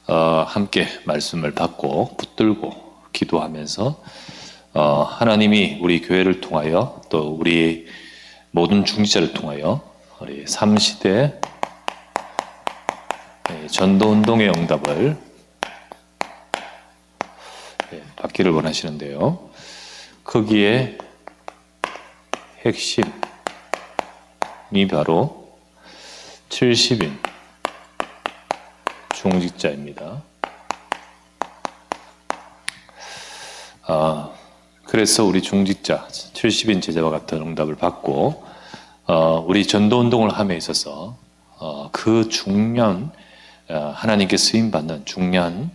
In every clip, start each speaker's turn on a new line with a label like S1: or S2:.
S1: 함께 말씀을 받고 붙들고 기도하면서 하나님이 우리 교회를 통하여 또 우리 모든 중직자를 통하여 우리 3시대 전도운동의 응답을 받기를 원하시는데요. 거기에 핵심이 바로 70인 중직자입니다. 그래서 우리 중직자 70인 제자와 같은 응답을 받고 우리 전도운동을 함에 있어서 그 중요한 하나님께 쓰임받는 중요한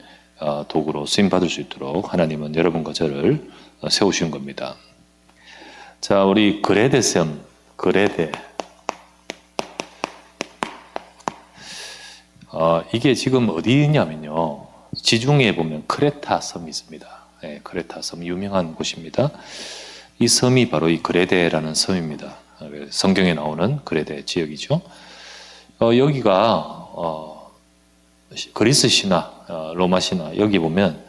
S1: 도구로 쓰임받을 수 있도록 하나님은 여러분과 저를 세우신 겁니다. 자, 우리 그레데섬, 그레데. 이게 지금 어디 있냐면요. 지중해에 보면 크레타 섬이 있습니다. 네, 크레타 섬 유명한 곳입니다. 이 섬이 바로 이 그레데라는 섬입니다. 성경에 나오는 그레데 지역이죠. 여기가 그리스 신화, 로마 신화 여기 보면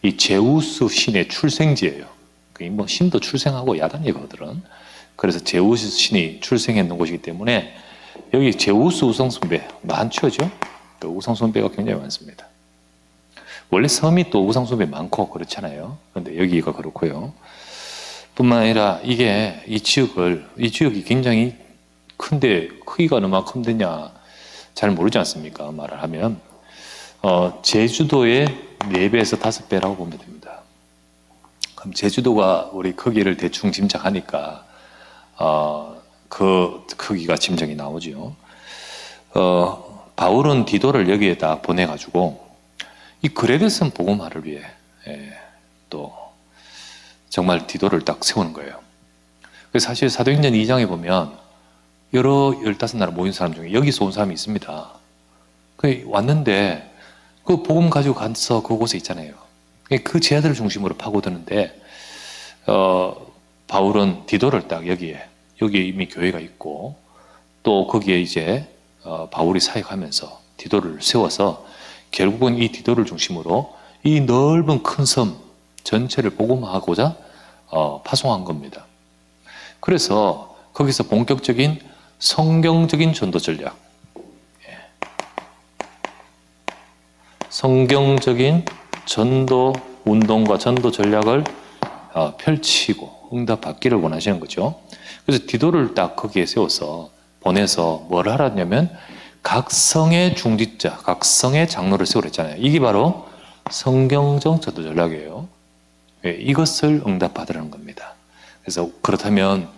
S1: 이 제우스 신의 출생지예요. 뭐 신도 출생하고 야단이에요, 그들은. 그래서 제우스 신이 출생했는 곳이기 때문에 여기 제우스 우상숭배 많죠, 그 우상숭배가 굉장히 많습니다. 원래 섬이 또 우상숭배 많고 그렇잖아요. 그런데 여기가 그렇고요. 뿐만 아니라 이게 이 지역이 굉장히 큰데 크기가 얼마큼 되냐 잘 모르지 않습니까? 말을 하면 제주도의 4배에서 5배라고 보면 됩니다. 그럼 제주도가 우리 크기를 대충 짐작하니까 그 크기가 짐작이 나오죠. 바울은 디도를 여기에다 보내가지고 이 그레데섬 복음화를 위해 또 정말 디도를 딱 세우는 거예요. 그래서 사실 사도행전 2장에 보면 여러 15나라 모인 사람 중에 여기서 온 사람이 있습니다. 왔는데 그 복음 가지고 가서 그곳에 있잖아요. 그 제자들을 중심으로 파고드는데 바울은 디도를 딱 여기에 이미 교회가 있고 또 거기에 이제 바울이 사역하면서 디도를 세워서 결국은 이 디도를 중심으로 이 넓은 큰 섬 전체를 복음화하고자 파송한 겁니다. 그래서 거기서 본격적인 성경적인 전도 전략, 성경적인 전도 운동과 전도 전략을 펼치고 응답받기를 원하시는 거죠. 그래서 디도를 딱 거기에 세워서 보내서 뭘 하라냐면 각 성의 중직자, 각 성의 장로를 세우랬잖아요. 이게 바로 성경적 전도 전략이에요. 이것을 응답받으라는 겁니다. 그래서 그렇다면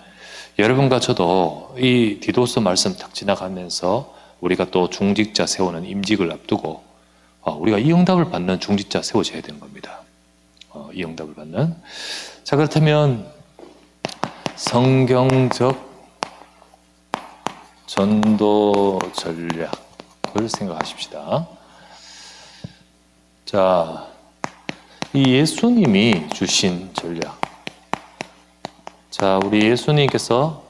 S1: 여러분과 저도 이 디도서 말씀 딱 지나가면서 우리가 또 중직자 세우는 임직을 앞두고 우리가 이 응답을 받는 중직자 세워져야 되는 겁니다. 이 응답을 받는. 자, 그렇다면 성경적 전도 전략을 생각하십시다. 자, 이 예수님이 주신 전략. 자, 우리 예수님께서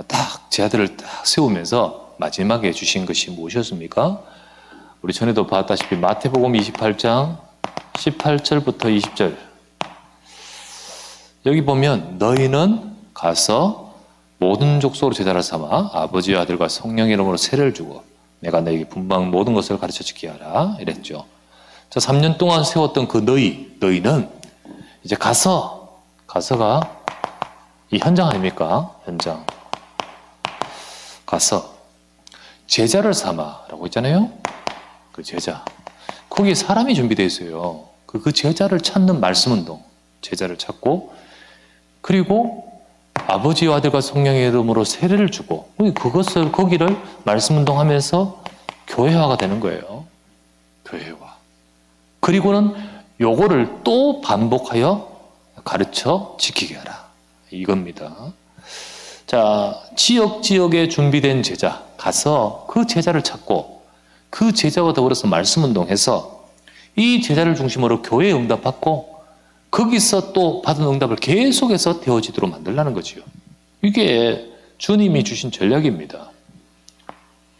S1: 딱 제자들을 딱 세우면서 마지막에 주신 것이 무엇이었습니까? 우리 전에도 봤다시피 마태복음 28장 18절부터 20절. 여기 보면 너희는 가서 모든 족속으로 제자를 삼아 아버지와 아들과 성령의 이름으로 세례를 주고 내가 너에게 분방 모든 것을 가르쳐 주게 하라 이랬죠. 자, 3년 동안 세웠던 그 너희는 이제 가서가 이 현장 아닙니까? 현장. 가서 제자를 삼아라고 했잖아요. 그 제자. 거기에 사람이 준비되어 있어요. 그 제자를 찾는 말씀 운동. 제자를 찾고 그리고 아버지와 아들과 성령의 이름으로 세례를 주고 거기를 말씀 운동하면서 교회화가 되는 거예요. 교회화. 그리고는 요거를 또 반복하여 가르쳐 지키게 하라. 이겁니다. 자, 지역에 준비된 제자 가서 그 제자를 찾고 그 제자와 더불어서 말씀 운동해서 이 제자를 중심으로 교회에 응답받고 거기서 또 받은 응답을 계속해서 되어지도록 만들라는 거지요. 이게 주님이 주신 전략입니다.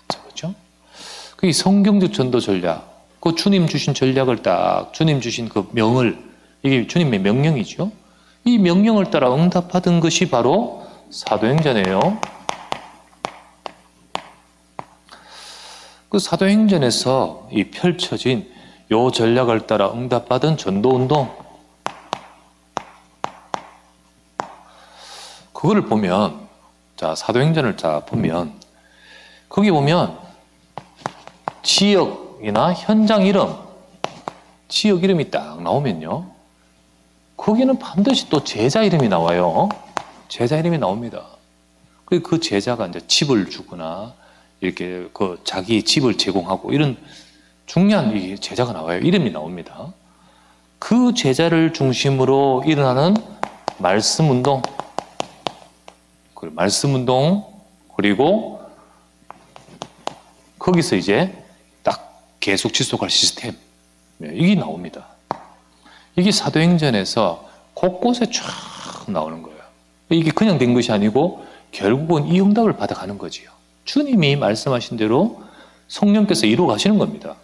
S1: 그렇죠? 그게 성경적 전도 전략. 그 주님 주신 전략을 딱, 주님 주신 그 명을, 이게 주님의 명령이죠. 이 명령을 따라 응답하던 것이 바로 사도행전이에요. 그 사도행전에서 이 펼쳐진 요 전략을 따라 응답받은 전도운동, 그거를 보면, 자, 사도행전을 자 보면, 거기 보면 지역이나 현장 이름, 지역 이름이 딱 나오면요, 거기는 반드시 또 제자 이름이 나와요. 제자 이름이 나옵니다. 그 제자가 이제 집을 주거나 이렇게 그 자기 집을 제공하고 이런 중요한 이 제자가 나와요. 이름이 나옵니다. 그 제자를 중심으로 일어나는 말씀 운동, 그리고 거기서 이제 딱 계속 지속할 시스템, 이게 나옵니다. 이게 사도행전에서 곳곳에 쫙 나오는 거예요. 이게 그냥 된 것이 아니고 결국은 이 응답을 받아가는 거지요. 주님이 말씀하신 대로 성령께서 이루어 가시는 겁니다.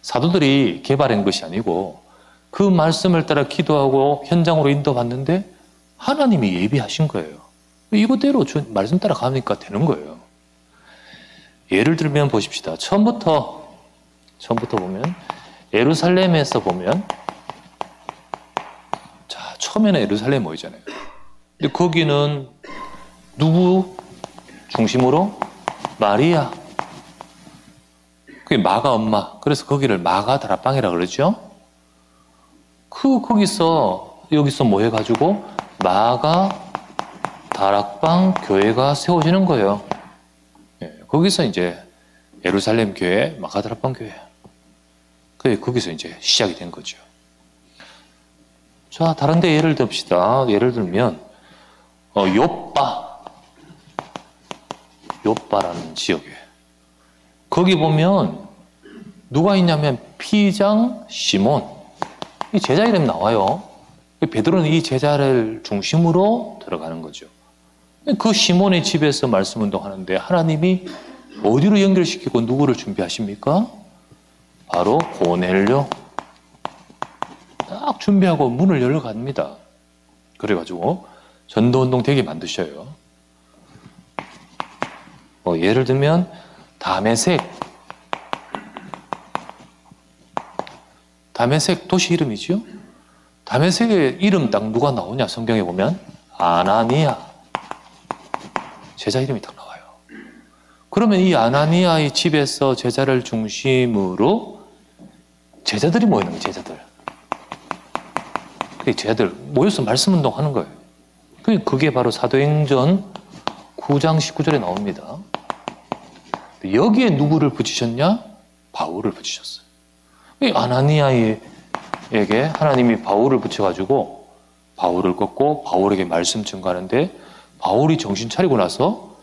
S1: 사도들이 개발한 것이 아니고 그 말씀을 따라 기도하고 현장으로 인도받는데 하나님이 예비하신 거예요. 이거대로 말씀 따라 가니까 되는 거예요. 예를 들면 보십시다. 처음부터 보면 예루살렘에서 보면, 자, 처음에는 예루살렘 모이잖아요. 근데 거기는 누구 중심으로? 마리아. 그게 마가 엄마. 그래서 거기를 마가 다락방이라고 그러죠. 여기서 뭐 해가지고 마가 다락방 교회가 세워지는 거예요. 거기서 이제 예루살렘 교회, 마가 다락방 교회. 거기서 이제 시작이 된 거죠. 자, 다른 데 예를 듭시다. 예를 들면 요빠라는 지역에, 거기 보면 누가 있냐면 피장 시몬, 이 제자 이름 나와요. 베드로는 이 제자를 중심으로 들어가는 거죠. 그 시몬의 집에서 말씀 운동하는데 하나님이 어디로 연결시키고 누구를 준비하십니까? 바로 고넬료. 딱 준비하고 문을 열러 갑니다. 그래가지고 전도운동 되게 만드셔요. 예를 들면 다메섹 도시 이름이죠. 다메섹의 이름 딱 누가 나오냐, 성경에 보면 아나니아, 제자 이름이 딱 나와요. 그러면 이 아나니아의 집에서 제자를 중심으로 제자들이 모이는 거예요. 제자들 모여서 말씀 운동하는 거예요. 그게 바로 사도행전 9장 19절에 나옵니다. 여기에 누구를 붙이셨냐? 바울을 붙이셨어요. 이 아나니아에게 하나님이 바울을 붙여가지고 바울을 꺾고 바울에게 말씀 증거하는데, 바울이 정신 차리고 나서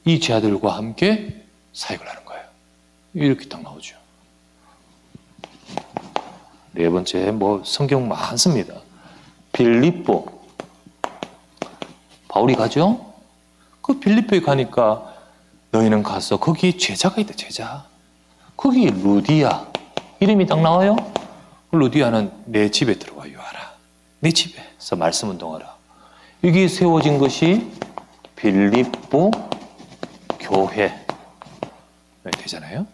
S1: 이 제자들과 함께 사역을 하는 거예요. 이렇게 딱 나오죠. 네 번째, 성경 많습니다. 빌립보. 바울이 가죠? 그 빌립보에 가니까 너희는 가서 거기 제자가 있다, 제자. 거기 루디아. 이름이 딱 나와요? 루디아는 내 집에 들어와 요하라. 내 집에서 말씀 운동하라. 이게 세워진 것이 빌립보 교회 되잖아요.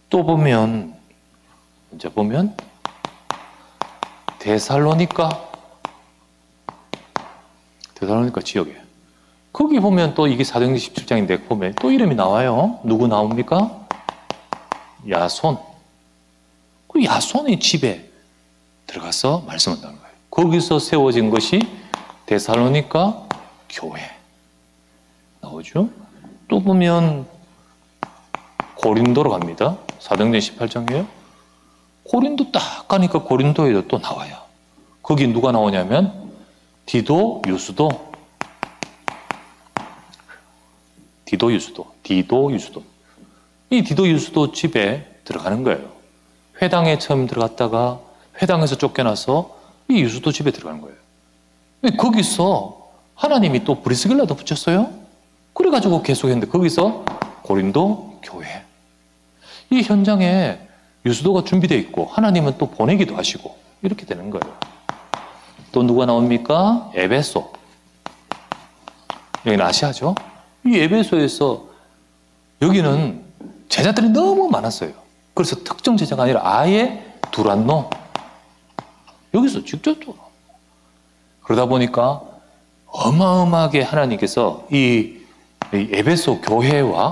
S1: 또 보면 데살로니가 지역에, 거기 보면 또 이게 사도행전 17장인데 보면 또 이름이 나와요. 누구 나옵니까? 야손. 그 야손의 집에 들어가서 말씀한다는 거예요. 거기서 세워진 것이 데살로니가 교회 나오죠. 또 보면 고린도로 갑니다. 사도행전 18장이에요. 고린도 딱 가니까 고린도에도 또 나와요. 거기 누가 나오냐면 디도 유스도. 이 디도 유스도 집에 들어가는 거예요. 회당에 처음 들어갔다가 회당에서 쫓겨나서 이 유스도 집에 들어가는 거예요. 거기서 하나님이 또 브리스길라도 붙였어요. 그래가지고 계속했는데 거기서 고린도 교회. 이 현장에 유수도가 준비되어 있고 하나님은 또 보내기도 하시고 이렇게 되는 거예요. 또 누가 나옵니까? 에베소. 여기는 아시아죠? 이 에베소에서 여기는 제자들이 너무 많았어요. 그래서 특정 제자가 아니라 아예 두란노. 여기서 직접 또 그러다 보니까 어마어마하게 하나님께서 이 에베소 교회와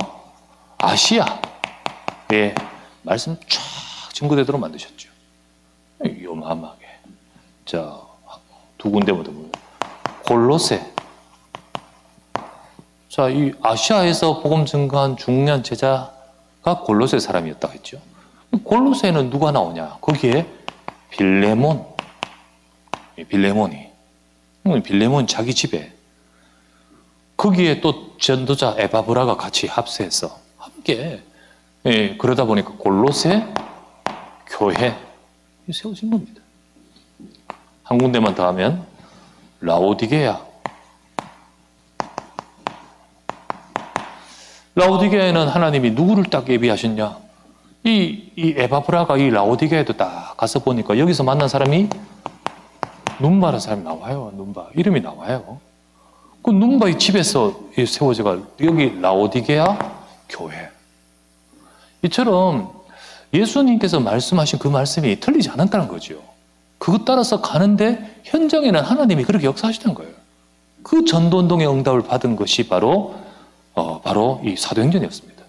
S1: 아시아의 말씀 쫙 증거되도록 만드셨죠. 요만하게. 자, 두 군데부터 보면 골로새. 자, 이 아시아에서 복음 증거한 중요한 제자가 골로새 사람이었다고 했죠. 골로새는 누가 나오냐? 거기에 빌레몬. 빌레몬 자기 집에 거기에 또 전도자 에바브라가 같이 합세해서 함께 그러다 보니까 골로새 교회 세워진 겁니다. 한 군데만 더 하면 라오디게아. 라오디게아에는 하나님이 누구를 딱 예비하셨냐? 이 에바브라가 이 라오디게아에도 딱 가서 보니까 여기서 만난 사람이 눈바라는 사람이 나와요. 눈바. 이름이 나와요. 그 눈바의 집에서 세워져가 여기 라오디게아 교회. 이처럼 예수님께서 말씀하신 그 말씀이 틀리지 않았다는 거죠. 그것 따라서 가는데 현장에는 하나님이 그렇게 역사하시던 거예요. 그 전도운동의 응답을 받은 것이 바로 이 사도행전이었습니다.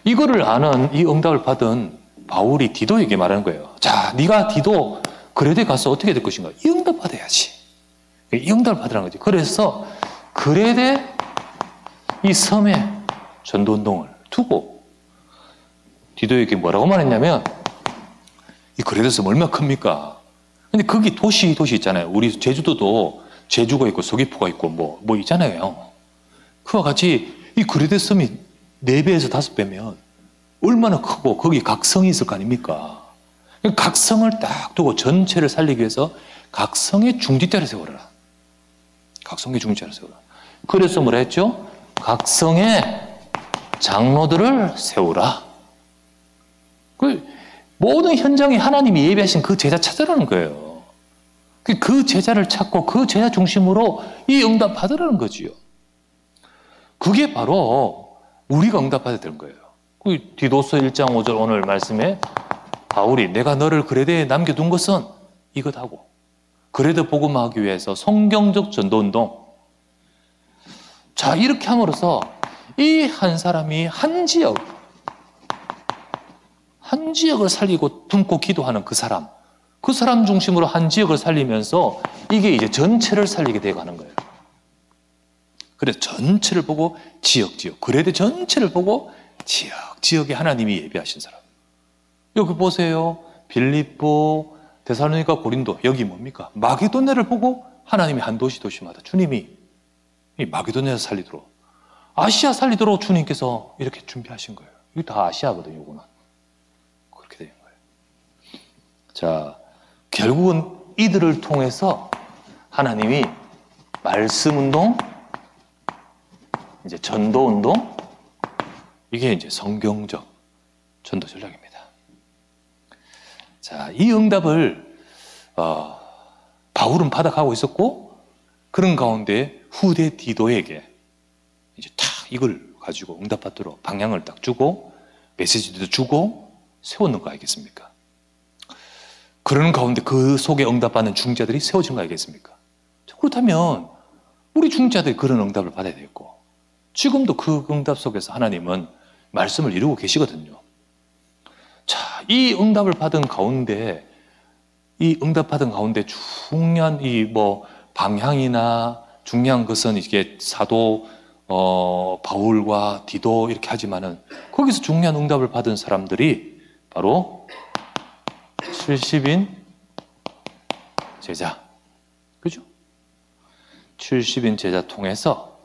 S1: 이거를 아는 이 응답을 받은 바울이 디도에게 말하는 거예요. 자, 네가 디도 그레데 가서 어떻게 될 것인가? 이 응답 받아야지. 이 응답을 받으라는 거지. 그래서 그레데 이 섬에 전도운동을 두고 디도에게 뭐라고 말했냐면 이 그레데 섬 얼마나 큽니까? 근데 거기 도시 있잖아요. 우리 제주도도 제주가 있고 서귀포가 있고 뭐 있잖아요. 그와 같이 이 그레데 섬이 4배에서 5배면 얼마나 크고 거기 각성이 있을 거 아닙니까? 각성을 딱 두고 전체를 살리기 위해서 각성의 중지자를 세워라. 각성의 중지자를 세워라. 그래서 뭐라 했죠? 각성의 장로들을 세우라. 그 모든 현장에 하나님이 예비하신 그 제자 찾으라는 거예요. 그 제자를 찾고 그 제자 중심으로 이 응답 받으라는 거지요. 그게 바로 우리가 응답받아야 되는 거예요. 그 디도서 1장 5절 오늘 말씀에 바울이 내가 너를 그레데에 남겨둔 것은 이것하고 그레데 복음하기 위해서 성경적 전도운동. 자, 이렇게 함으로써 이 한 사람이 한 지역을 살리고 품고 기도하는 그 사람 중심으로 한 지역을 살리면서 이게 이제 전체를 살리게 되어가는 거예요. 그래서 전체를 보고 지역 그레데 전체를 보고 지역에 하나님이 예비하신 사람. 여기 보세요. 빌립보, 데살로니가, 고린도. 여기 뭡니까? 마게도냐를 보고 하나님이 한 도시마다 주님이 이 마게도냐를 살리도록, 아시아 살리도록 주님께서 이렇게 준비하신 거예요. 이게 다 아시아거든요, 이거는. 그렇게 된 거예요. 자, 결국은 이들을 통해서 하나님이 말씀운동, 이제 전도운동, 이게 이제 성경적 전도 전략입니다. 자, 이 응답을 바울은 받아가고 있었고, 그런 가운데 후대 디도에게 이제 딱 이걸 가지고 응답받도록 방향을 딱 주고 메시지도 주고 세웠는 거 아니겠습니까? 그러는 가운데 그 속에 응답받는 중자들이 세워진 거 아니겠습니까? 그렇다면 우리 중자들이 그런 응답을 받아야 되겠고, 지금도 그 응답 속에서 하나님은 말씀을 이루고 계시거든요. 자, 이 응답을 받은 가운데, 중요한 방향이나 중요한 것은 이게 사도 바울과 디도 이렇게 하지만은 거기서 중요한 응답을 받은 사람들이 바로 70인 제자, 그죠? 70인 제자 통해서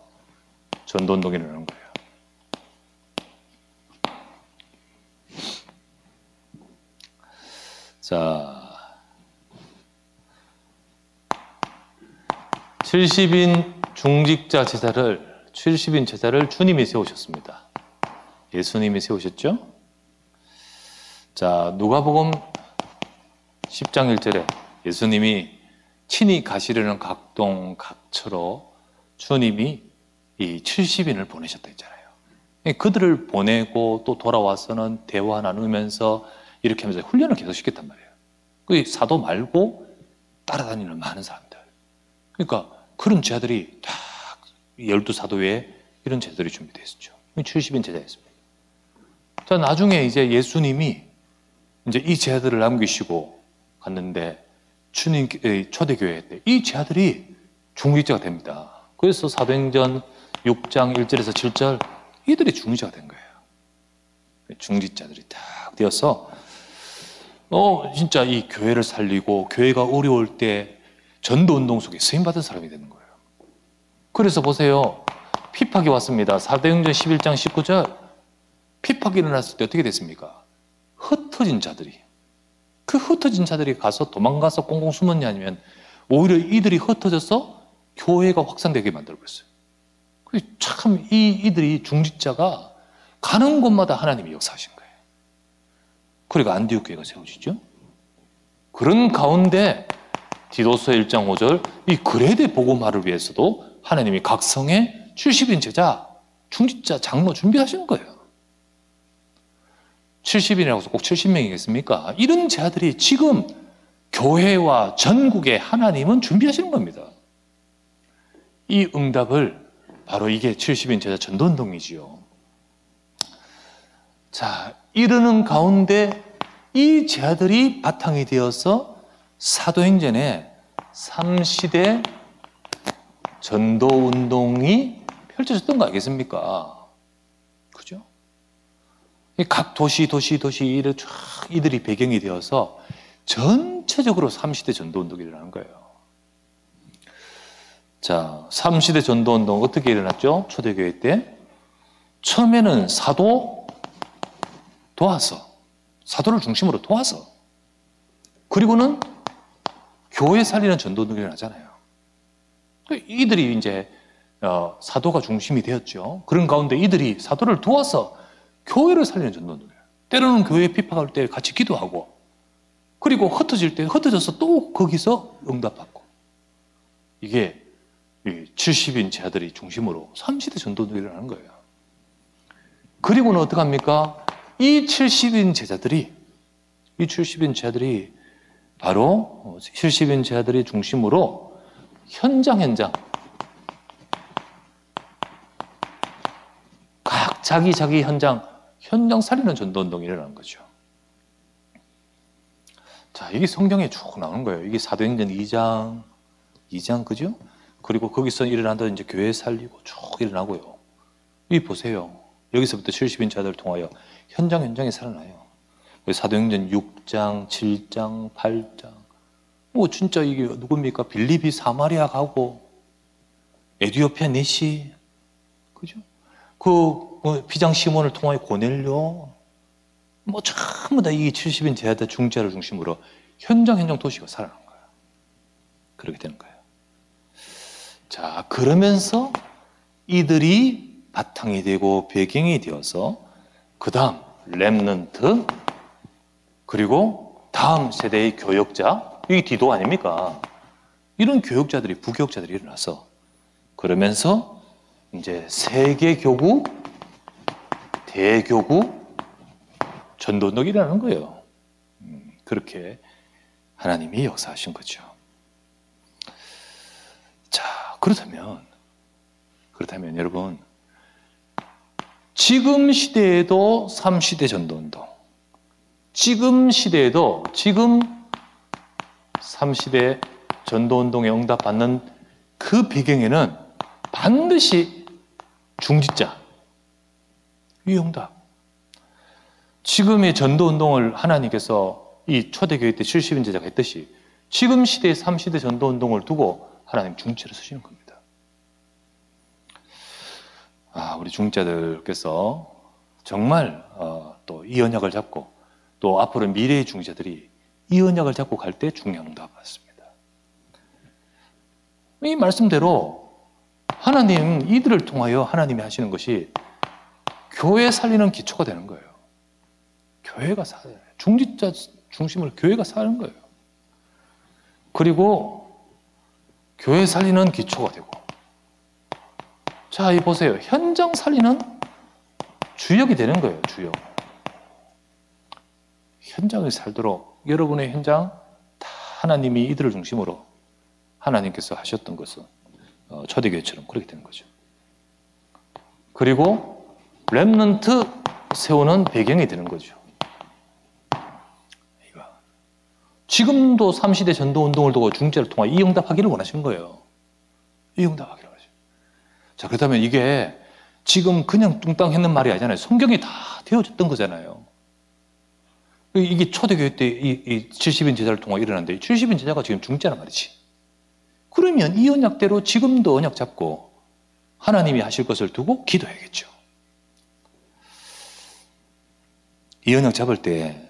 S1: 전도운동이 일어나는 거예요. 자, 70인 중직자 제자를 70인 제자를 주님이 세우셨습니다. 예수님이 세우셨죠? 자, 누가복음 10장 1절에 예수님이 친히 가시려는 각동 각처로 주님이 이 70인을 보내셨다 했잖아요. 그들을 보내고 또 돌아와서는 대화 나누면서 이렇게 하면서 훈련을 계속 시켰단 말이에요. 그 사도 말고 따라다니는 많은 사람들. 그러니까 그런 제자들이 다 12사도 외에 이런 제자들이 준비되어 있었죠. 70인 제자였습니다. 자, 나중에 이제 예수님이 이제 이 제자들을 남기시고 갔는데 주님 초대교회 때 이 제자들이 중직자가 됩니다. 그래서 사도행전 6장 1절에서 7절 이들이 중직자가 된 거예요. 중직자들이 딱 되어서 진짜 이 교회를 살리고 교회가 어려울 때 전도운동 속에 쓰임받은 사람이 되는 거예요. 그래서 보세요. 핍박이 왔습니다. 사도행전 11장 19절 핍박이 일어났을 때 어떻게 됐습니까? 흩어진 자들이 그 흩어진 자들이 가서 도망가서 꽁꽁 숨었냐 아니면 오히려 이들이 흩어져서 교회가 확산되게 만들어버렸어요. 참 이들이 중직자가 가는 곳마다 하나님이 역사하신 거예요. 그러니까 안디옥 교회가 세워지죠. 그런 가운데 디도서 1장 5절 이 그레데 복음화를 위해서도 하나님이 각성의 70인 제자, 중직자, 장로 준비하시는 거예요. 70인이라고 해서 꼭 70명이겠습니까? 이런 제자들이 지금 교회와 전국에 하나님은 준비하시는 겁니다. 이 응답을 바로 이게 70인 제자 전도운동이지요. 자, 이러는 가운데 이 제자들이 바탕이 되어서 사도행전에 3시대 전도운동이 펼쳐졌던 거 아니겠습니까? 그죠? 각 도시 이들이 배경이 되어서 전체적으로 3시대 전도운동이 일어나는 거예요. 자, 3시대 전도운동 어떻게 일어났죠? 초대교회 때 처음에는 사도 도와서 사도를 중심으로 도와서 그리고는 교회 살리는 전도운동이 일어나잖아요. 이들이 이제 사도가 중심이 되었죠. 그런 가운데 이들이 사도를 도와서 교회를 살리는 전도운동이에요. 때로는 교회 핍박할 때 같이 기도하고 그리고 흩어질 때 흩어져서 또 거기서 응답받고 이게 70인 제자들이 중심으로 3시대 전도운동이 일어나는 거예요. 그리고는 어떡합니까? 이 70인 제자들이 바로 70인 제자들이 중심으로 현장 각 자기 현장 살리는 전도운동이 일어나는 거죠. 자, 이게 성경에 쭉 나오는 거예요. 이게 사도행전 2장 그죠? 그리고 거기서 일어난다 이제 교회 살리고 쭉 일어나고요. 이 보세요. 여기서부터 70인 자들을 통하여 현장이 살아나요. 사도행전 6장, 7장, 8장. 뭐 진짜 이게 누굽니까? 빌립이 사마리아 가고 에디오피아 내시 그죠? 비장 시몬을 통하여 고넬료 뭐 전부 다 이 70인 제자들 중재를 중심으로 현장 도시가 살아난 거예요. 그렇게 되는 거예요. 자, 그러면서 이들이 바탕이 되고 배경이 되어서 그 다음 렘넌트 그리고 다음 세대의 교역자 이게 디도 아닙니까? 이런 교역자들이 부교역자들이 일어나서 그러면서 이제 세계교구 대교구 전도운동이 일어나는 거예요. 그렇게 하나님이 역사하신 거죠. 자, 그렇다면 여러분 지금 시대에도 3시대 전도운동 지금 3시대 전도운동에 응답받는 그 배경에는 반드시 중직자 이 응답 지금의 전도운동을 하나님께서 이 초대교회 때 70인 제자가 했듯이 지금 시대의 3시대 전도운동을 두고 하나님 중직자를 쓰시는 겁니다. 우리 중직자들께서 정말 또 이 언약을 잡고 또 앞으로 미래의 중직자들이 이 언약을 잡고 갈 때 중요한 응답을 받습니다. 이 말씀대로 하나님 이들을 통하여 하나님이 하시는 것이 교회 살리는 기초가 되는 거예요. 교회가 살아요. 중직자 중심으로 교회가 사는 거예요. 그리고 교회 살리는 기초가 되고, 자, 이 보세요. 현장 살리는 주역이 되는 거예요. 주역. 현장을 살도록 여러분의 현장 다 하나님이 이들을 중심으로 하나님께서 하셨던 것은 초대교회처럼 그렇게 되는 거죠. 그리고 렘넌트 세우는 배경이 되는 거죠. 지금도 3시대 전도운동을 두고 중재를 통해 이 응답하기를 원하시는 거예요. 이 응답하기를 원하시죠. 자, 그렇다면 이게 지금 그냥 뚱땅 했는 말이 아니잖아요. 성경이 다 되어졌던 거잖아요. 이게 초대교회 때 이 70인 제자를 통해 일어났는데 70인 제자가 지금 중재란 말이지. 그러면 이 언약대로 지금도 언약 잡고 하나님이 하실 것을 두고 기도해야겠죠. 이 언약 잡을 때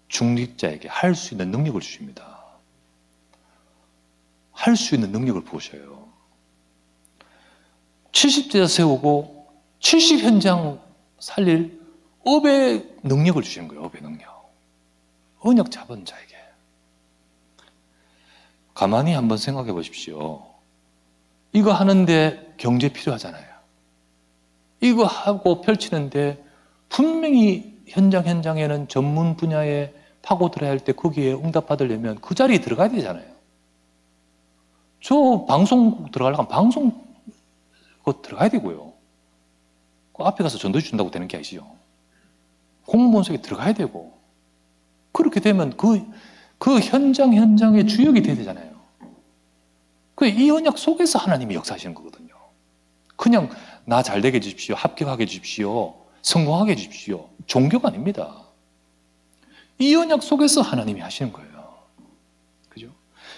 S1: 중직자에게 할 수 있는 능력을 주십니다. 할 수 있는 능력을 부으셔요. 70제자 세우고 70현장 살릴 업의 능력을 주시는 거예요. 업의 능력. 언약 잡은 자에게. 가만히 한번 생각해 보십시오. 이거 하는데 경제 필요하잖아요. 이거 하고 펼치는데 분명히 현장에는 전문 분야에 파고들어야 할 때 거기에 응답받으려면 그 자리에 들어가야 되잖아요. 저 방송 들어가려면 방송 그거 들어가야 되고요. 그 앞에 가서 전도해 준다고 되는 게 아니죠. 공무원 속에 들어가야 되고, 그렇게 되면 그 현장의 주역이 돼야 되잖아요. 이 언약 속에서 하나님이 역사하시는 거거든요. 그냥 나 잘되게 해주십시오, 합격하게 해주십시오, 성공하게 해주십시오, 종교가 아닙니다. 이 언약 속에서 하나님이 하시는 거예요. 그죠?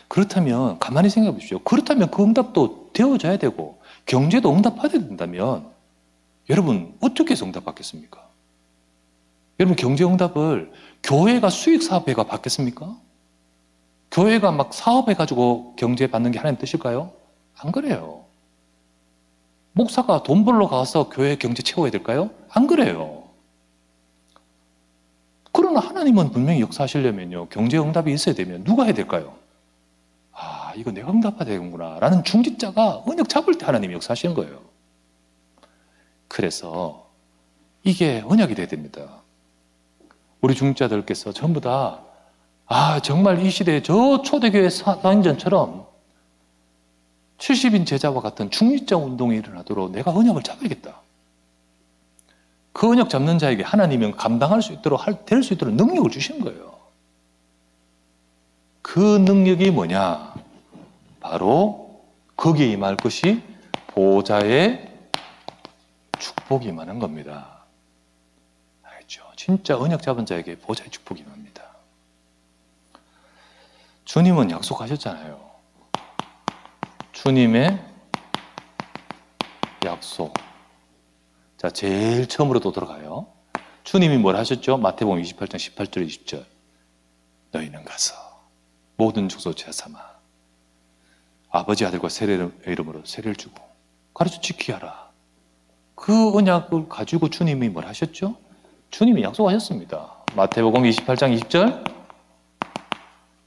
S1: 그렇다면 가만히 생각해 보십시오. 그렇다면 그 응답도 되어져야 되고 경제도 응답받아야 된다면 여러분 어떻게 해서 응답받겠습니까? 여러분 경제 응답을 교회가 수익 사업회가 받겠습니까? 교회가 막 사업해가지고 경제 받는 게 하나님 뜻일까요? 안 그래요. 목사가 돈 벌러 가서 교회 경제 채워야 될까요? 안 그래요. 그러나 하나님은 분명히 역사하시려면요, 경제 응답이 있어야 되면 누가 해야 될까요? 아, 이거 내가 응답받아야 되는구나 라는 중직자가 언약 잡을 때 하나님이 역사하시는 거예요. 그래서 이게 언약이 돼야 됩니다. 우리 중직자들께서 전부 다 정말 이 시대에 저 초대교회 사인전처럼 70인 제자와 같은 중직자 운동이 일어나도록 내가 언약을 잡아야겠다. 그 언약 잡는 자에게 하나님은 감당할 수 있도록, 될 수 있도록 능력을 주시는 거예요. 그 능력이 뭐냐? 바로 거기에 임할 것이 보호자의 축복이 임하는 겁니다. 알죠? 진짜 언약 잡은 자에게 보호자의 축복이 임합니다. 주님은 약속하셨잖아요. 주님의 약속. 자, 제일 처음으로 또 들어가요. 주님이 뭘 하셨죠? 마태복음 28장 18절 20절. 너희는 가서 모든 족속 제삼아 아버지 아들과 세례의 이름으로 세례를 주고 가르쳐 지키게 하라. 그 언약을 가지고 주님이 뭘 하셨죠? 주님이 약속하셨습니다. 마태복음 28장 20절.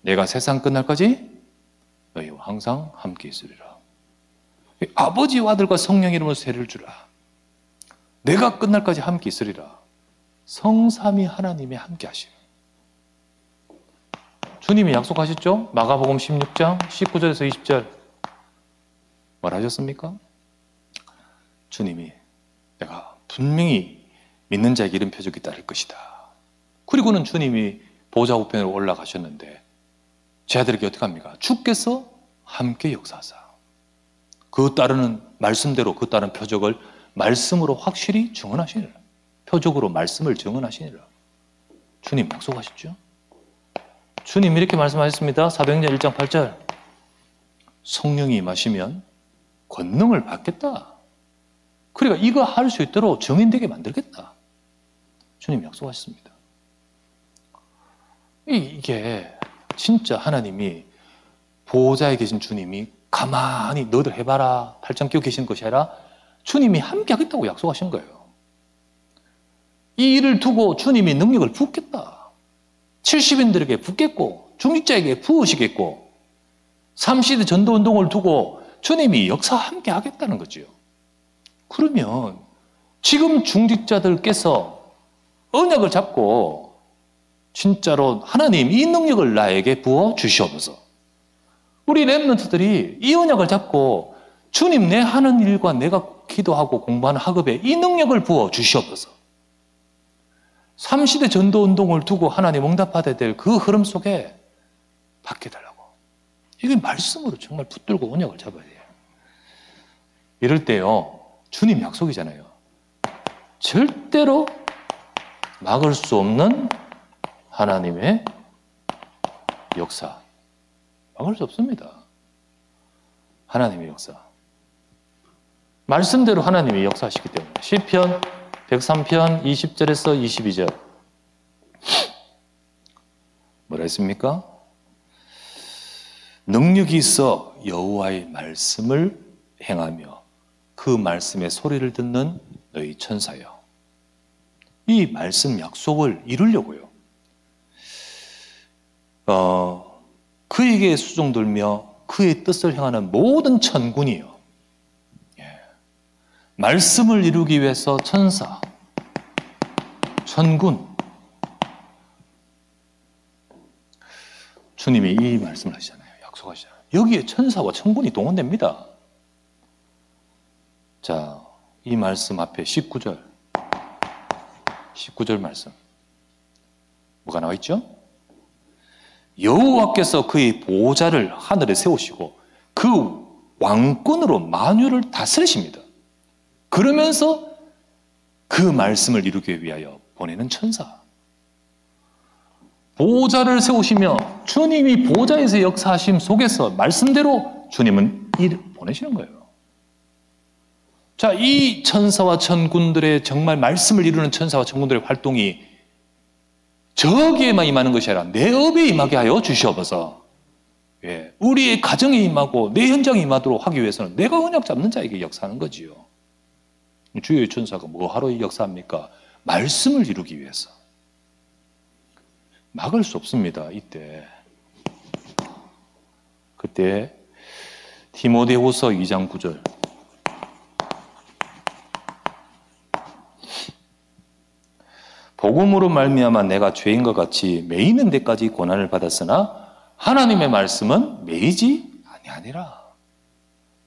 S1: 내가 세상 끝날까지 너희와 항상 함께 있으리라. 아버지와 아들과 성령의 이름으로 세례를 주라. 내가 끝날까지 함께 있으리라. 성삼위 하나님이 함께 하심. 주님이 약속하셨죠? 마가복음 16장 19절에서 20절 뭘 하셨습니까? 주님이 내가 분명히 믿는 자에게 이런 표적이 따를 것이다. 그리고는 주님이 보좌 우편으로 올라가셨는데 제 아들에게 어떻게 합니까? 주께서 함께 역사하사 그 따르는 말씀대로 그 따른 표적을 말씀으로 확실히 증언하시니라. 표적으로 말씀을 증언하시니라. 주님 약속하셨죠? 주님 이렇게 말씀하셨습니다. 사도행전 1장 8절. 성령이 임하시면 권능을 받겠다. 그러니까 이거 할 수 있도록 증인되게 만들겠다. 주님 약속하셨습니다. 이게 진짜 하나님이 보호자에 계신 주님이 가만히 너들 해봐라 팔짱 끼고 계시는 것이 아니라 주님이 함께 하겠다고 약속하신 거예요. 이 일을 두고 주님이 능력을 붓겠다. 70인들에게 붓겠고 중직자에게 부으시겠고 삼시대 전도운동을 두고 주님이 역사와 함께 하겠다는 거지요. 그러면 지금 중직자들께서 언약을 잡고 진짜로 하나님 이 능력을 나에게 부어 주시옵소서. 우리 렘넌트들이 이 언약을 잡고 주님 내 하는 일과 내가 기도하고 공부하는 학업에 이 능력을 부어 주시옵소서. 삼시대 전도운동을 두고 하나님 응답받아야 될 그 흐름 속에 바뀌어달라고. 이게 말씀으로 정말 붙들고 언약을 잡아야 돼요. 이럴 때요, 주님 약속이잖아요. 절대로 막을 수 없는 하나님의 역사. 막을 수 없습니다. 하나님의 역사. 말씀대로 하나님이 역사하시기 때문에. 시편 103편 20절에서 22절. 뭐라 했습니까? 능력이 있어 여호와의 말씀을 행하며 그 말씀의 소리를 듣는 너희 천사여. 이 말씀 약속을 이루려고요. 그에게 수종들며 그의 뜻을 행하는 모든 천군이요. 말씀을 이루기 위해서 천사, 천군, 주님이 이 말씀을 하시잖아요. 약속하시잖아요. 여기에 천사와 천군이 동원됩니다. 자, 이 말씀 앞에 19절 말씀 뭐가 나와 있죠? 여호와께서 그의 보좌를 하늘에 세우시고 그 왕권으로 만유를 다스리십니다. 그러면서 그 말씀을 이루기 위하여 보내는 천사. 보좌를 세우시며 주님이 보좌에서 역사하심 속에서 말씀대로 주님은 보내시는 거예요. 자, 이 천사와 천군들의 정말 말씀을 이루는 천사와 천군들의 활동이 저기에만 임하는 것이 아니라 내 업에 임하게 하여 주시옵소서. 우리의 가정에 임하고 내 현장에 임하도록 하기 위해서는 내가 언약 잡는 자에게 역사하는 거지요. 주의 천사가 뭐 하러 역사합니까? 말씀을 이루기 위해서. 막을 수 없습니다. 그때 디모데후서 2장 9절. 복음으로 말미암아 내가 죄인과 같이 매이는 데까지 고난을 받았으나 하나님의 말씀은 매이지 아니하니라.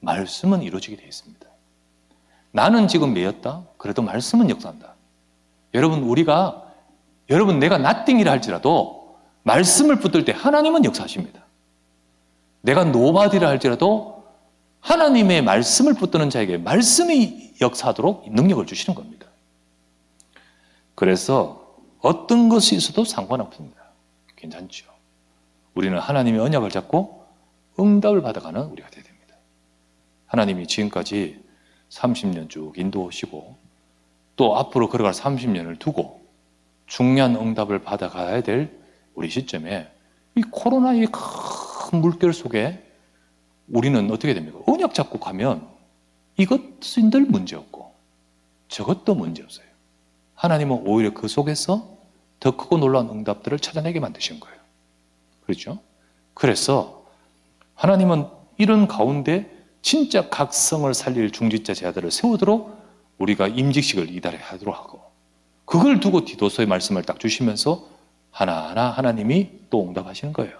S1: 말씀은 이루어지게 되어 있습니다. 나는 지금 매였다. 그래도 말씀은 역사한다. 여러분 내가 nothing이라 할지라도 말씀을 붙들 때 하나님은 역사하십니다. 내가 nobody라 할지라도 하나님의 말씀을 붙드는 자에게 말씀이 역사하도록 능력을 주시는 겁니다. 그래서 어떤 것이 있어도 상관없습니다. 괜찮죠. 우리는 하나님의 언약을 잡고 응답을 받아가는 우리가 되어야 됩니다. 하나님이 지금까지 30년 쭉 인도하시고 또 앞으로 걸어갈 30년을 두고 중요한 응답을 받아가야 될 우리 시점에 이 코로나의 큰 물결 속에 우리는 어떻게 됩니까? 언약 잡고 가면 이것은 늘 문제없고 저것도 문제없어요. 하나님은 오히려 그 속에서 더 크고 놀라운 응답들을 찾아내게 만드신 거예요. 그렇죠? 그래서 하나님은 이런 가운데 진짜 각성을 살릴 중직자 제자들을 세우도록 우리가 임직식을 이달에 하도록 하고 그걸 두고 디도서의 말씀을 딱 주시면서 하나하나 하나님이 또 응답하시는 거예요.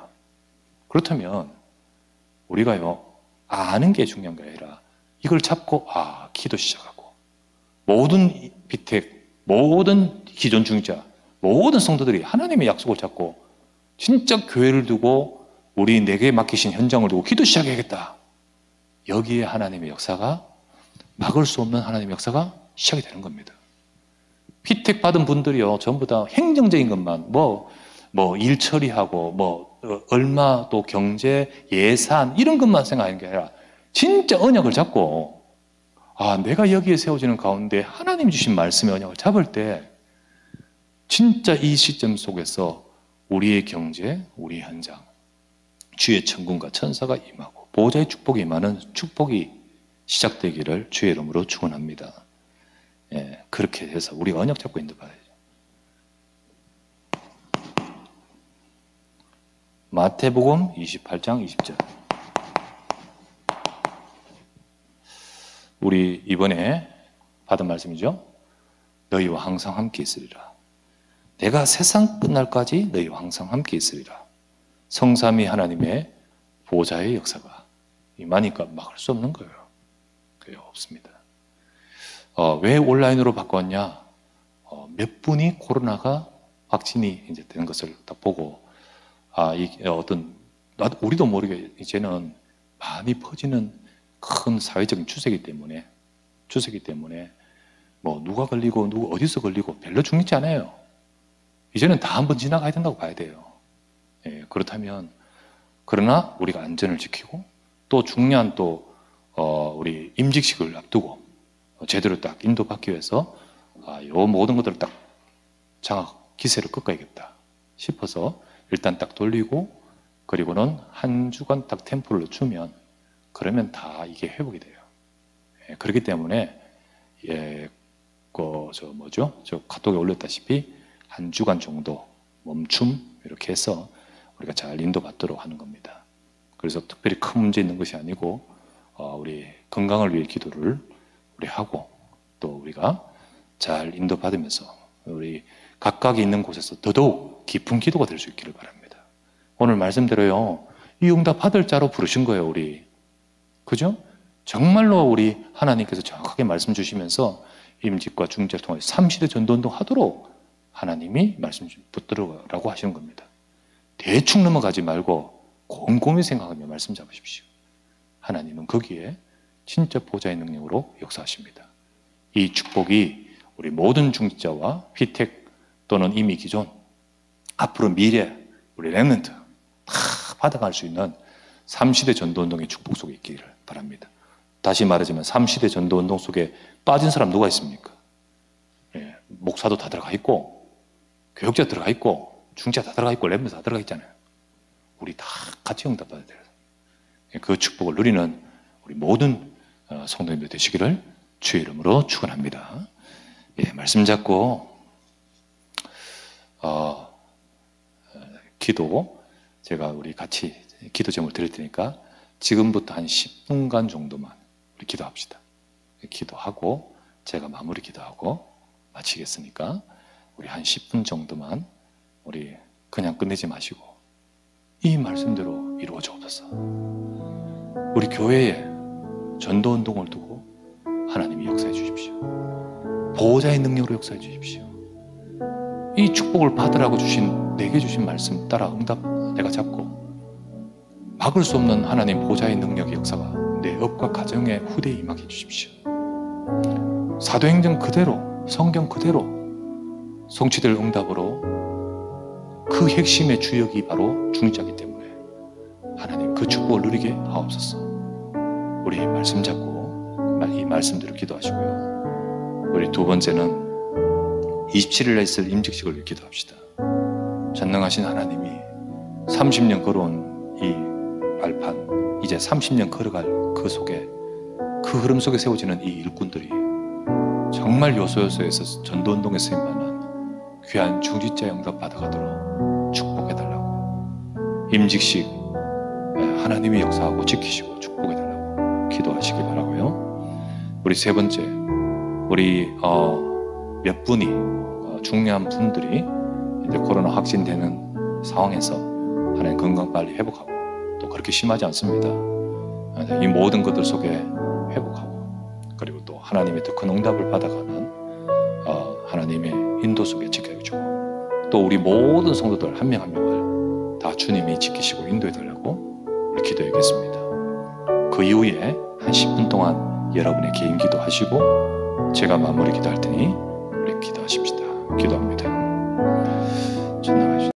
S1: 그렇다면 우리가요 아는 게 중요한 게 아니라 이걸 잡고 기도 시작하고 모든 비택, 모든 기존 중직자, 모든 성도들이 하나님의 약속을 잡고 진짜 교회를 두고 우리 내게 맡기신 현장을 두고 기도 시작해야겠다. 여기에 하나님의 역사가 막을 수 없는 하나님의 역사가 시작이 되는 겁니다. 피택 받은 분들이요 전부 다 행정적인 것만 일 처리하고 얼마 또 경제 예산 이런 것만 생각하는 게 아니라 진짜 언약을 잡고 내가 여기에 세워지는 가운데 하나님 주신 말씀의 언약을 잡을 때 진짜 이 시점 속에서 우리의 경제, 우리의 현장 주의 천군과 천사가 임하고 보호자의 축복이 임하는 축복이 시작되기를 주의 이름으로 축원합니다. 그렇게 해서 우리가 언약 잡고 인도받아야죠. 마태복음 28장 20절. 우리 이번에 받은 말씀이죠. 너희와 항상 함께 있으리라. 내가 세상 끝날까지 너희와 항상 함께 있으리라. 성삼위 하나님의 보좌의 역사가 임하니까 막을 수 없는 거예요. 그게 없습니다. 왜 온라인으로 바꿨냐? 몇 분이 코로나가 확진이 이제 되는 것을 딱 보고, 이게 우리도 모르게 이제는 많이 퍼지는 큰 사회적인 추세이기 때문에 뭐 누가 걸리고 누구 어디서 걸리고 별로 중요치 않아요. 이제는 다 한번 지나가야 된다고 봐야 돼요. 예, 그렇다면 그러나 우리가 안전을 지키고 또 중요한 우리 임직식을 앞두고 제대로 딱 인도받기 위해서 요 모든 것들을 딱 장악 기세를 꺾어야겠다 싶어서 일단 딱 돌리고, 그리고는 한 주간 딱 템포를 주면 그러면 다 이게 회복이 돼요. 예, 그렇기 때문에 저 카톡에 올렸다시피 한 주간 정도 멈춤 이렇게 해서 우리가 잘 인도받도록 하는 겁니다. 그래서 특별히 큰 문제 있는 것이 아니고 우리 건강을 위해 기도를 우리 하고, 또 우리가 잘 인도받으면서 우리 각각 있는 곳에서 더더욱 깊은 기도가 될 수 있기를 바랍니다. 오늘 말씀대로요, 이 응답 받을 자로 부르신 거예요, 우리. 그죠? 정말로 우리 하나님께서 정확하게 말씀 주시면서 임직과 중직을 통해 3시대 전도운동 하도록 하나님이 말씀 붙들으라고 하시는 겁니다. 대충 넘어가지 말고 곰곰이 생각하며 말씀 잡으십시오. 하나님은 거기에 진짜 보좌의 능력으로 역사하십니다. 이 축복이 우리 모든 중직자와 피택 또는 이미 기존, 앞으로 미래 우리 렘넌트 다 받아갈 수 있는 3시대 전도운동의 축복 속에 있기를 바랍니다. 다시 말하자면 3시대 전도운동 속에 빠진 사람 누가 있습니까? 예, 목사도 다 들어가 있고 교육자 들어가 있고 중직자 다 들어가 있고 렘넌트 다 들어가 있잖아요. 우리 다 같이 응답받아야 돼요. 그 축복을 누리는 우리 모든 성도님들 되시기를 주의 이름으로 축원합니다. 예, 말씀 잡고 기도, 제가 우리 같이 기도 제목을 드릴 테니까 지금부터 한 10분간 정도만 우리 기도합시다. 기도하고 제가 마무리 기도하고 마치겠으니까 우리 한 10분 정도만 우리 그냥 끝내지 마시고 이 말씀대로 이루어져 없어서 우리 교회에 전도운동을 두고 하나님이 역사해 주십시오. 보호자의 능력으로 역사해 주십시오. 이 축복을 받으라고 내게 주신 말씀 따라 응답 내가 잡고 막을 수 없는 하나님 보호자의 능력의 역사가 내 업과 가정의 후대에 임하게 해주십시오. 사도행전 그대로, 성경 그대로 성취될 응답으로 그 핵심의 주역이 바로 중직자이기 때문에 하나님 그 축복을 누리게 하옵소서. 우리 말씀 잡고 이 말씀대로 기도하시고요. 우리 두 번째는 27일에 있을 임직식을 위해 기도합시다. 전능하신 하나님이 30년 걸어온 이 발판, 이제 30년 걸어갈 그 속에, 그 흐름 속에 세워지는 이 일꾼들이 정말 요소요소에서 전도운동에 쓰임받는 귀한 중직자의 응답 받아가도록 축복해달라고, 임직식 하나님이 역사하고 지키시고 축복해달라고 기도하시기 바라고요. 우리 세 번째, 우리 몇 분이 중요한 분들이 이제 코로나 확진되는 상황에서 하나님 건강 빨리 회복하고, 또 그렇게 심하지 않습니다. 이 모든 것들 속에 회복하고, 그리고 또 하나님의 더 큰 응답을 받아가는 하나님의 인도 속에 지켜주고, 또 우리 모든 성도들 한 명 한 명을 다 주님이 지키시고 인도해달라고 우리 기도하겠습니다. 그 이후에 한 10분 동안 여러분의 개인 기도하시고 제가 마무리 기도할 테니 우리 기도하십시다. 기도합니다.